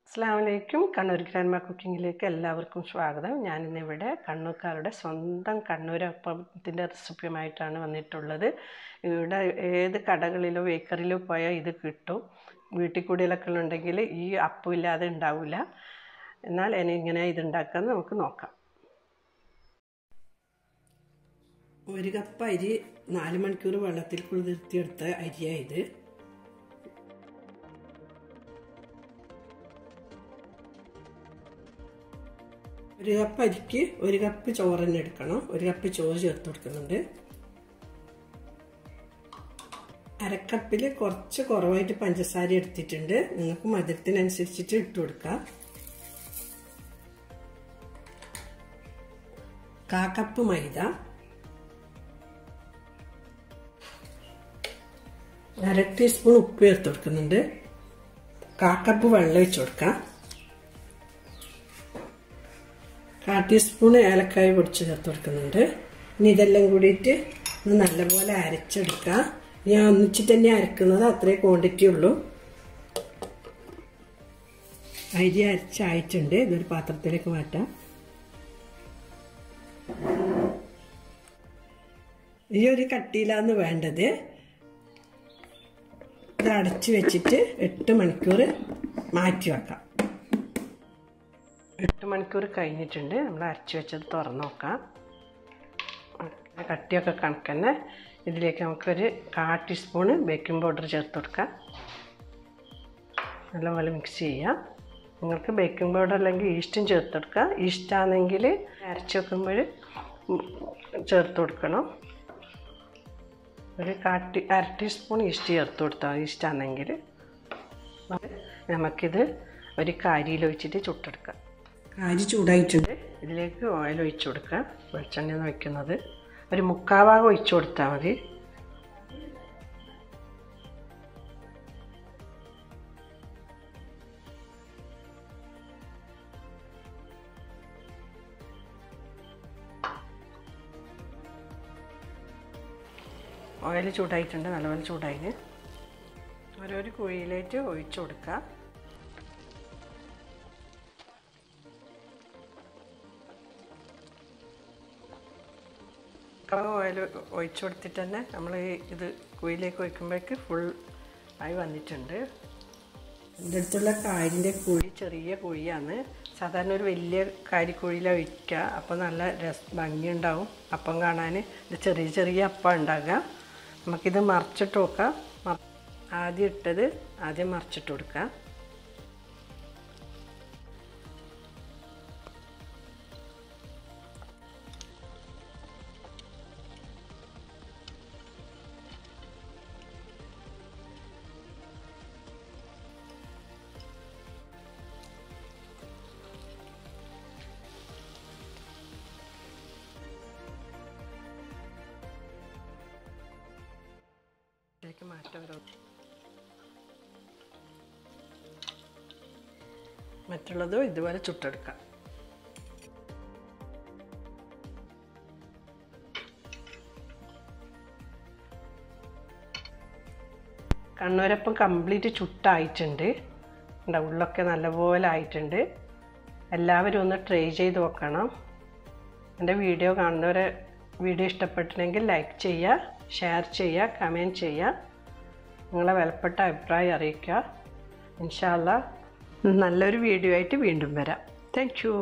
അസ്സലാമലൈക്കും. കണ്ണൂർ ഗ്രാൻഡ്മ കുക്കിങ്ങിലേക്ക് എല്ലാവർക്കും സ്വാഗതം. ഞാനിന്നിവിടെ കണ്ണൂർക്കാരുടെ സ്വന്തം കണ്ണൂരപ്പത്തിൻ്റെ റെസിപ്പിയുമായിട്ടാണ് വന്നിട്ടുള്ളത്. ഇവിടെ ഏത് കടകളിലോ ബേക്കറിയിലോ പോയാൽ ഇത് കിട്ടും. വീട്ടിൽ കൂടിയിലൊക്കെ ഉണ്ടെങ്കിൽ ഈ അപ്പം ഇല്ലാതെ ഉണ്ടാവില്ല. എന്നാൽ ഇങ്ങനെ ഇതുണ്ടാക്കാമെന്ന് നമുക്ക് നോക്കാം. 1 കപ്പ് അരി 4 മണിക്കൂർ വെള്ളത്തിൽ കുതിർത്തിയെടുത്ത അരിയായത്. ഒരു കപ്പ് അരിക്ക് 1 കപ്പ് ചോറ് തന്നെ എടുക്കണം. 1 കപ്പ് ചോറ് ചേർത്ത് കൊടുക്കുന്നുണ്ട്. അരക്കപ്പിൽ കുറച്ച് കുറവായിട്ട് പഞ്ചസാര എടുത്തിട്ടുണ്ട്. നിങ്ങൾക്ക് മധുരത്തിനനുസരിച്ചിട്ട് ഇട്ട് കൊടുക്കാം. 1/4 കപ്പ് മൈദ, 1/2 ടീസ്പൂൺ ഉപ്പ് ചേർത്ത് കൊടുക്കുന്നുണ്ട്. 1/4 കപ്പ് വെള്ളം ഒഴിച്ചു കൊടുക്കാം. 1/4 ടീസ്പൂൺ ഏലക്കായ പൊടിച്ച് ചേർത്ത് കൊടുക്കുന്നുണ്ട്. ഇനി ഇതെല്ലാം കൂടിയിട്ട് നല്ലപോലെ അരച്ചെടുക്കാം. ഞാൻ ഒന്നിച്ചിട്ട് തന്നെ അരക്കുന്നത്, അത്രേ ക്വാണ്ടിറ്റി ഉള്ളൂ. അരി അരച്ചായിട്ടുണ്ട്. ഇതൊരു പാത്രത്തിലേക്ക് മാറ്റാം. ഈ ഒരു കട്ടിയിലാണ് വേണ്ടത്. ഇത് അടച്ചു വെച്ചിട്ട് 8 മണിക്കൂർ മാറ്റി വെക്കാം. 8 മണിക്കൂർ കഴിഞ്ഞിട്ടുണ്ട്. നമ്മൾ അരച്ച് വെച്ചത് തുറന്ന് നോക്കാം. കട്ടിയൊക്കെ കണക്കന്നെ. ഇതിലേക്ക് നമുക്കൊരു 1/4 ടീസ്പൂണ് ബേക്കിംഗ് പൗഡർ ചേർത്ത് കൊടുക്കാം. നല്ലപോലെ മിക്സ് ചെയ്യാം. നിങ്ങൾക്ക് ബേക്കിംഗ് പൗഡർ അല്ലെങ്കിൽ ഈസ്റ്റും ചേർത്ത് കൊടുക്കാം. ഈസ്റ്റാണെങ്കിൽ അരച്ച് വെക്കുമ്പോൾ ചേർത്ത് കൊടുക്കണം. ഒരു 1/2 ടീസ്പൂൺ ഈസ്റ്റ് ചേർത്ത് കൊടുത്താൽ ഈസ്റ്റാണെങ്കിൽ. നമുക്കിത് ഒരു കാരിയിൽ ഒഴിച്ചിട്ട് ചുട്ടെടുക്കാം. കാരി ചൂടായിട്ടുണ്ട്. ഇതിലേക്ക് ഓയിൽ ഒഴിച്ചു കൊടുക്കുക. വെളിച്ചെണ്ണ വയ്ക്കുന്നത് ഒരു 3/4 ഭാഗം ഒഴിച്ചു കൊടുത്താൽ മതി. ഓയിൽ ചൂടായിട്ടുണ്ട്. നല്ലപോലെ ചൂടായി. ഓരോരു കുഴിയിലേക്ക് ഒഴിച്ചു കൊടുക്കുക. ഓയിൽ ഒഴിച്ചു കൊടുത്തിട്ട് തന്നെ നമ്മൾ ഇത് കുഴിയിലേക്ക് ഒഴിക്കുമ്പോഴേക്ക് ഫുൾ ആയി വന്നിട്ടുണ്ട്. എൻ്റെ അടുത്തുള്ള കാരിൻ്റെ കുഴി ചെറിയ കുഴിയാണ്. സാധാരണ ഒരു വലിയ കാരിക്കുഴിയിലാണ് ഒഴിക്കുക. അപ്പോൾ നല്ല ഭംഗിയുണ്ടാവും അപ്പം കാണാൻ. ഇത് ചെറിയ ചെറിയ അപ്പം ഉണ്ടാക്കുക. നമുക്കിത് മറിച്ചിട്ട് നോക്കാം. ആദ്യം ഇട്ടത് ആദ്യം മറിച്ചിട്ട് കൊടുക്കാം. മാറ്റം മറ്റുള്ളതും ഇതുപോലെ ചുട്ടെടുക്കാം. കണ്ണൂരപ്പം കംപ്ലീറ്റ് ചുട്ടായിട്ടുണ്ട്. ഉള്ളൊക്കെ നല്ലപോലെ ആയിട്ടുണ്ട്. എല്ലാവരും ഒന്ന് ട്രൈ ചെയ്ത് നോക്കണം. എൻ്റെ വീഡിയോ കാണുന്നവരെ വീഡിയോ ഇഷ്ടപ്പെട്ടിട്ടുണ്ടെങ്കിൽ ലൈക്ക് ചെയ്യുക, ഷെയർ ചെയ്യുക, കമൻറ്റ് ചെയ്യുക. നിങ്ങളെ വിലപ്പെട്ട അഭിപ്രായം അറിയിക്കുക. ഇൻഷാ അല്ലാഹ് നല്ലൊരു വീഡിയോ ആയിട്ട് വീണ്ടും വരാം. Thank you.